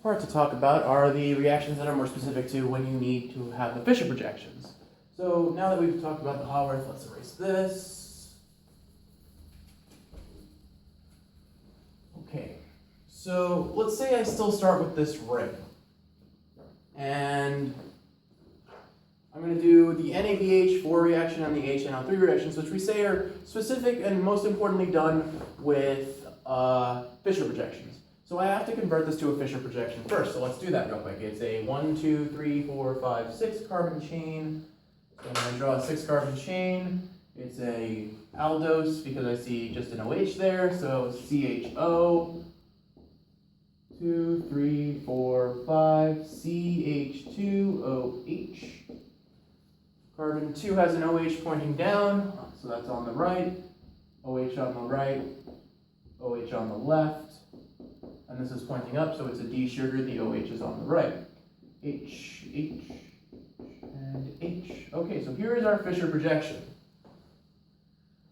part to talk about are the reactions that are more specific to when you need to have the Fischer projections. So now that we've talked about the Haworth, let's erase this. Okay, so let's say I still start with this ring. And I'm going to do the NABH4 reaction and the HNO3 reactions, which we say are specific and most importantly done with Fischer projections. So I have to convert this to a Fischer projection first, so let's do that real quick. It's a 1, 2, 3, 4, 5, 6 carbon chain. So I'm going to draw a 6 carbon chain. It's a aldose because I see just an OH there, so CHO, 2, 3, 4, 5, CH2OH. Carbon 2 has an OH pointing down, so that's on the right, OH on the right, OH on the left, and this is pointing up, so it's a D sugar, the OH is on the right. H, and H. Okay, so here is our Fischer projection.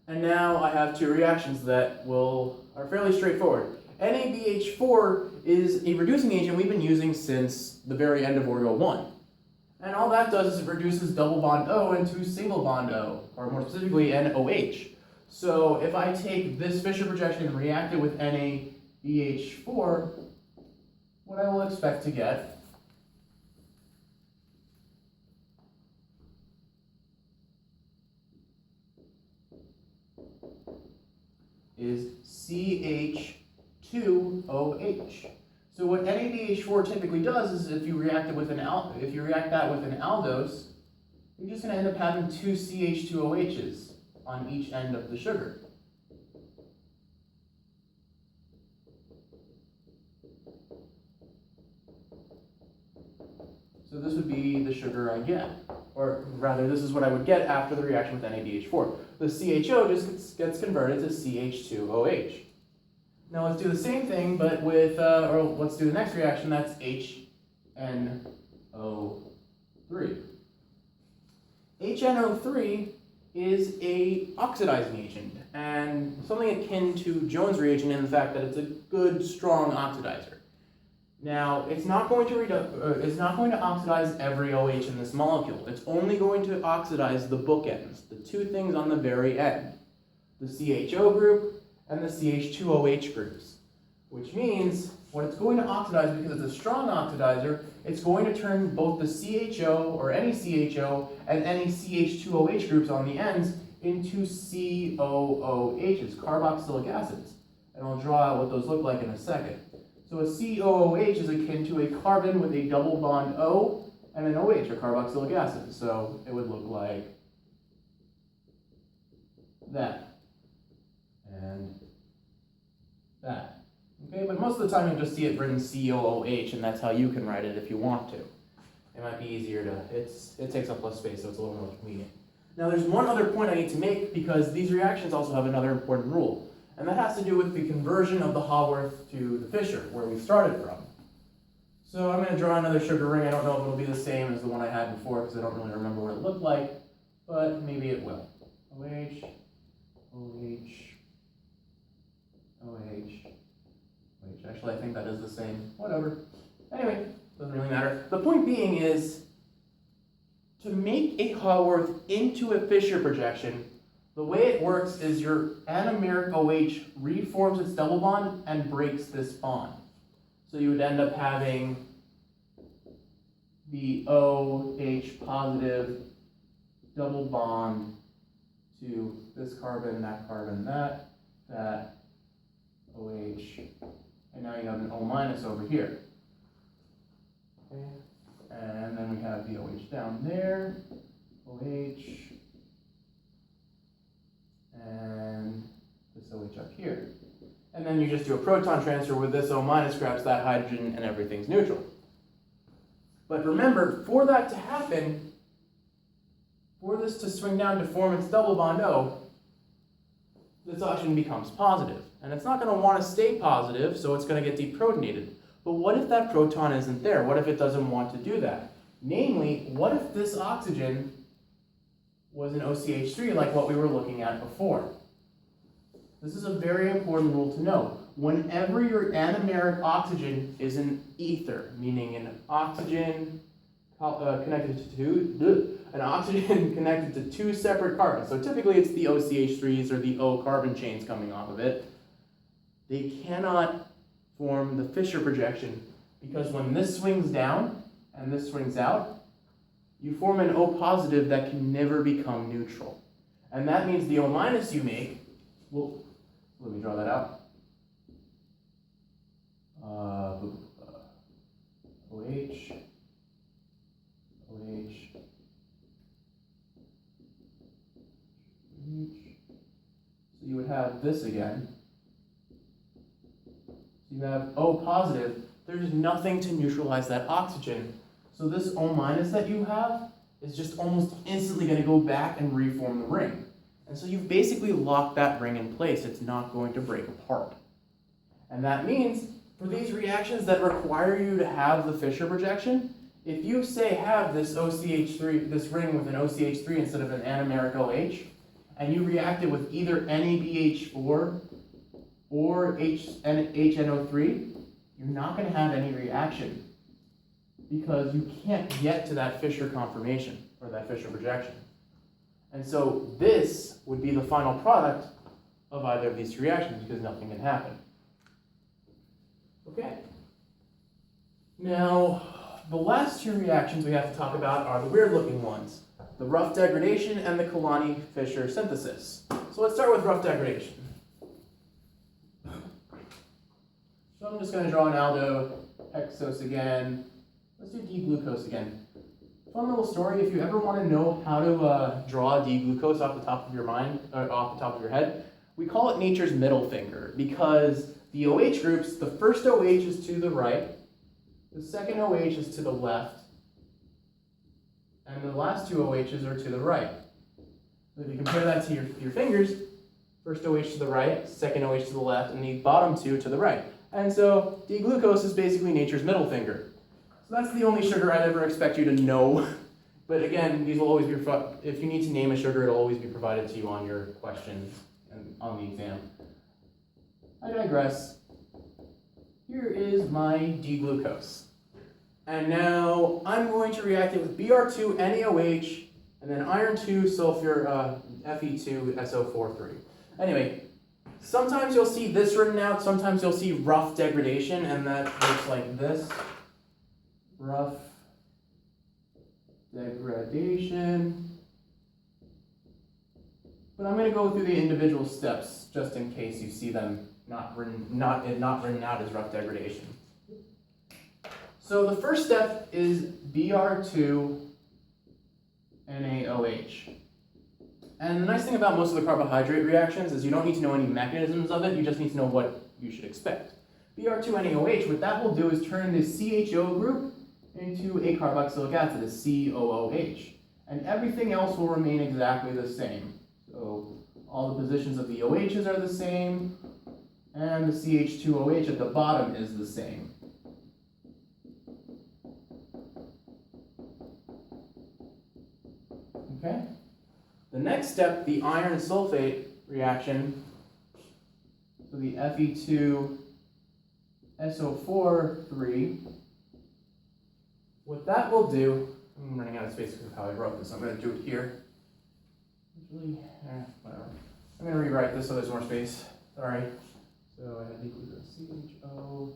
And now I have two reactions that are fairly straightforward. NABH4 is a reducing agent we've been using since the very end of Orgo 1. And all that does is it reduces double bond O into single bond O, or more specifically NOH. So if I take this Fischer projection and react it with NABH4, what I will expect to get is CH2OH. So what NABH4 typically does is if you react that with an aldose, you're just going to end up having two CH2OHs on each end of the sugar. So this would be the sugar I get, or rather this is what I would get after the reaction with NABH4. The CHO just gets converted to CH2OH. Now let's do the same thing, but with, or let's do the next reaction, that's HNO3. HNO3 is a oxidizing agent, and something akin to Jones reagent in the fact that it's a good, strong oxidizer. Now, it's not going to oxidize every OH in this molecule. It's only going to oxidize the bookends, the two things on the very end, the CHO group and the CH2OH groups, which means what it's going to oxidize, because it's a strong oxidizer, it's going to turn both the CHO, or any CHO, and any CH2OH groups on the ends into COOHs, carboxylic acids. And I'll draw out what those look like in a second. So a COOH is akin to a carbon with a double bond O and an OH, or carboxylic acid. So it would look like that. And that. Okay, but most of the time you'll just see it written COOH, and that's how you can write it if you want to. It might be easier to, it takes up less space, so it's a little more convenient. Now there's one other point I need to make, because these reactions also have another important rule, and that has to do with the conversion of the Haworth to the Fischer, where we started from. So I'm going to draw another sugar ring. I don't know if it'll be the same as the one I had before, because I don't really remember what it looked like, but maybe it will. OH, OH, OH. Actually, I think that is the same. Whatever. Anyway, doesn't really matter. The point being is, to make a Haworth into a Fischer projection, the way it works is your anomeric OH reforms its double bond and breaks this bond. So you would end up having the OH positive double bond to this carbon, that, that, OH, and now you have an O minus over here. Okay. And then we have the OH down there, OH, and this OH up here. And then you just do a proton transfer where this O minus grabs that hydrogen and everything's neutral. But remember, for that to happen, for this to swing down to form its double bond O, this oxygen becomes positive. And it's not going to want to stay positive, so it's going to get deprotonated. But what if that proton isn't there? What if it doesn't want to do that? Namely, what if this oxygen was an OCH3 like what we were looking at before? This is a very important rule to know. whenever your anomeric oxygen is an ether, meaning an oxygen connected to two separate carbons. So typically it's the OCH3s or the O carbon chains coming off of it. They cannot form the Fischer projection because when this swings down and this swings out, you form an O positive that can never become neutral. And that means the O minus you make, well, let me draw that out. OH. So you would have this again. So you have O positive. There's nothing to neutralize that oxygen. So this O minus that you have is just almost instantly going to go back and reform the ring. And so you've basically locked that ring in place. It's not going to break apart. And that means for these reactions that require you to have the Fischer projection, if you say have this OCH3, this ring with an OCH3 instead of an anomeric OH, and you react it with either NABH4 or HNO3, you're not going to have any reaction because you can't get to that Fischer conformation or that Fischer projection. And so this would be the final product of either of these two reactions because nothing can happen. Okay. Now, the last two reactions we have to talk about are the weird-looking ones, the rough degradation and the Kiliani-Fischer synthesis. So let's start with rough degradation. So I'm just going to draw an aldohexose again. Let's do D-glucose again. Fun little story, if you ever want to know how to draw D-glucose off the top of your mind, off the top of your head, we call it nature's middle finger because the OH groups, the first OH is to the right, the second OH is to the left, and the last two OHs are to the right. So if you compare that to your fingers, first OH to the right, second OH to the left, and the bottom two to the right. And so D-glucose is basically nature's middle finger. So that's the only sugar I'd ever expect you to know. But again, these will always be, if you need to name a sugar, it'll always be provided to you on your questions and on the exam. I digress. Here is my D-glucose. And now I'm going to react it with Br2 NaOH and then iron 2 sulfur Fe2SO43. Anyway, sometimes you'll see this written out, sometimes you'll see rough degradation, and that looks like this. Rough degradation. But I'm going to go through the individual steps just in case you see them not written out as rough degradation. So the first step is Br2 NaOH. And the nice thing about most of the carbohydrate reactions is you don't need to know any mechanisms of it, you just need to know what you should expect. Br2 NaOH, what that will do is turn the CHO group into a carboxylic acid, a COOH. And everything else will remain exactly the same. So all the positions of the OHs are the same, and the CH2OH at the bottom is the same. Okay? The next step, the iron sulfate reaction, so the Fe2SO4 what that will do, I'm running out of space because of how I wrote this, I'm going to do it here. Really, whatever. I'm going to rewrite this so there's more space. Sorry. So I had equal to CHO.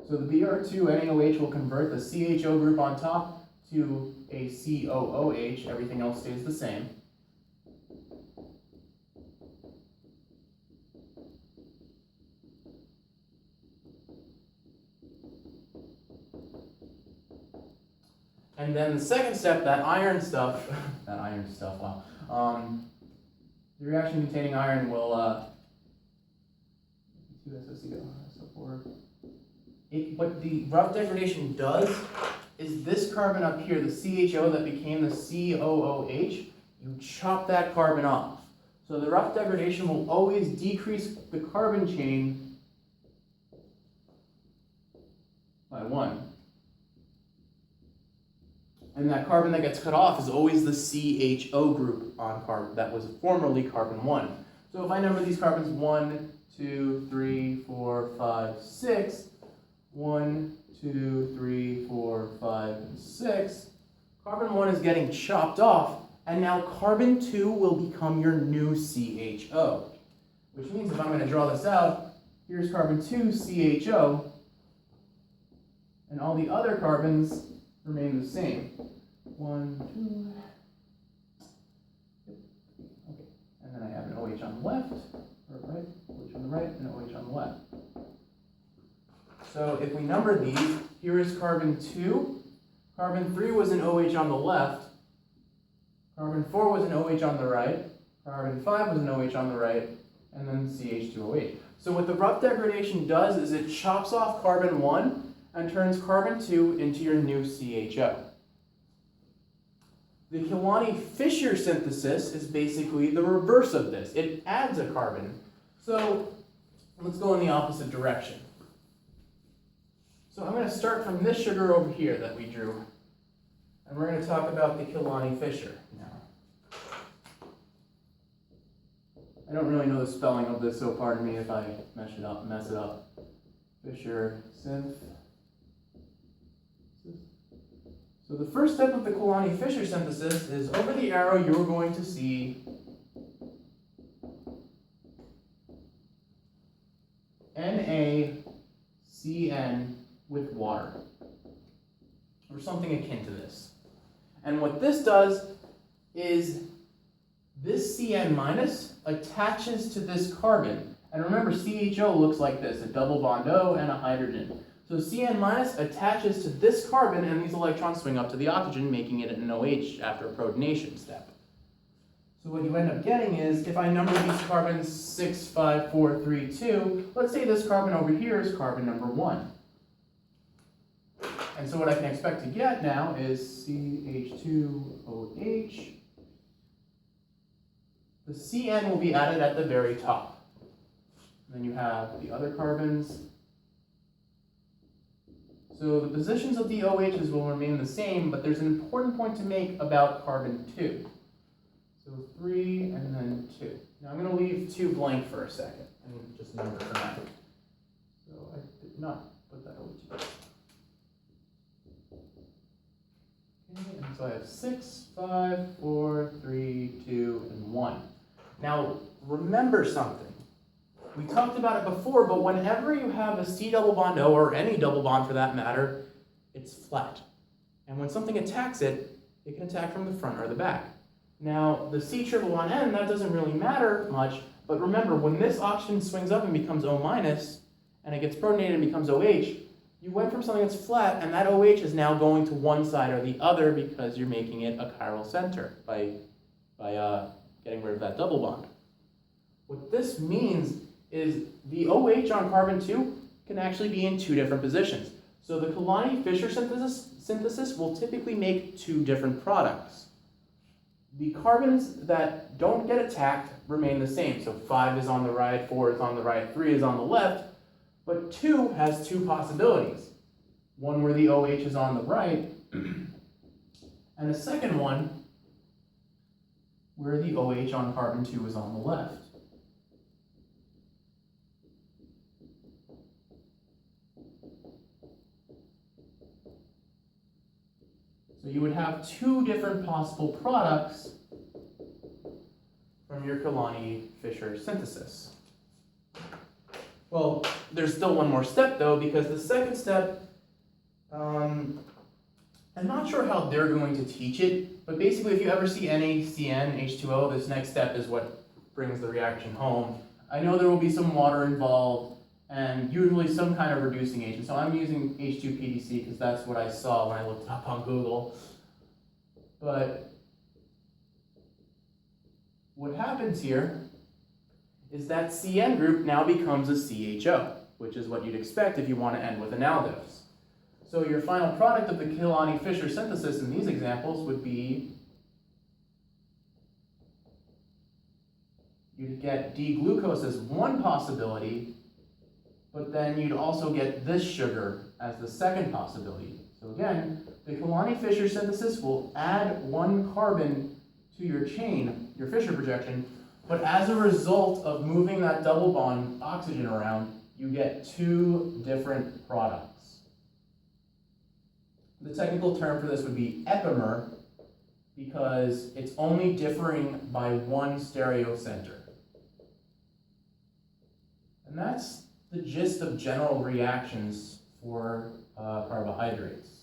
So the Br2 NaOH will convert the CHO group on top to a COOH. Everything else stays the same. And then the second step, that iron stuff, wow. The reaction containing iron will, what the rough degradation does is this carbon up here, the CHO that became the COOH. You chop that carbon off. So the rough degradation will always decrease the carbon chain by 1. And that carbon that gets cut off is always the CHO group on carbon that was formerly carbon 1. So if I number these carbons 1, 2, 3, 4, 5, 6, 1, 2, 3, 4, 5, and 6, carbon 1 is getting chopped off, and now carbon 2 will become your new CHO. Which means if I'm going to draw this out, here's carbon 2, CHO, and all the other carbons remain the same. 1, 2, okay. And then I have an OH on the left, or right, OH on the right, and OH on the left. So if we number these, here is carbon 2, carbon 3 was an OH on the left, carbon 4 was an OH on the right, carbon 5 was an OH on the right, and then CH2OH. So what the rough degradation does is it chops off carbon 1 and turns carbon 2 into your new CHO. The Kiliani-Fischer synthesis is basically the reverse of this. It adds a carbon. So let's go in the opposite direction. So I'm going to start from this sugar over here that we drew, and we're going to talk about the Kiliani-Fischer now. I don't really know the spelling of this, so pardon me if I mess it up. Fischer synth. So the first step of the Kiliani-Fischer synthesis is over the arrow you're going to see NaCN with water, or something akin to this. And what this does is this CN minus attaches to this carbon. And remember, CHO looks like this, a double bond O and a hydrogen. So CN minus attaches to this carbon, and these electrons swing up to the oxygen, making it an OH after a protonation step. So what you end up getting is, if I number these carbons 6, 5, 4, 3, 2, let's say this carbon over here is carbon number 1. And so what I can expect to get now is CH2OH. The CN will be added at the very top. And then you have the other carbons. So the positions of the OHs will remain the same, but there's an important point to make about carbon 2. So 3 and then 2. Now I'm going to leave 2 blank for a second and just number for now. So I did not put that OH. Okay, and so I have 6, 5, 4, 3, 2, and 1. Now remember something. We talked about it before, but whenever you have a C double bond O, or any double bond for that matter, it's flat. And when something attacks it, it can attack from the front or the back. Now, the C triple bond N, that doesn't really matter much, but remember, when this oxygen swings up and becomes O minus, and it gets protonated and becomes OH, you went from something that's flat, and that OH is now going to one side or the other because you're making it a chiral center by getting rid of that double bond. What this means is the OH on carbon 2 can actually be in 2 different positions. So the Kiliani-Fischer synthesis will typically make 2 different products. The carbons that don't get attacked remain the same. So 5 is on the right, 4 is on the right, 3 is on the left, but 2 has 2 possibilities. One where the OH is on the right, and a second one where the OH on carbon 2 is on the left. So you would have 2 different possible products from your Kiliani-Fischer synthesis. Well, there's still one more step though, because the second step, I'm not sure how they're going to teach it, but basically if you ever see NaCN, H2O, this next step is what brings the reaction home. I know there will be some water involved, and usually some kind of reducing agent. So I'm using H2PDC because that's what I saw when I looked it up on Google. But what happens here is that CN group now becomes a CHO, which is what you'd expect if you want to end with an aldose. So your final product of the Kiliani-Fischer synthesis in these examples would be, you'd get D-glucose as one possibility, but then you'd also get this sugar as the second possibility. So again, the Kiliani-Fischer synthesis will add one carbon to your chain, your Fischer projection, but as a result of moving that double bond oxygen around, you get two different products. The technical term for this would be epimer, because it's only differing by one stereocenter. And that's the gist of general reactions for carbohydrates.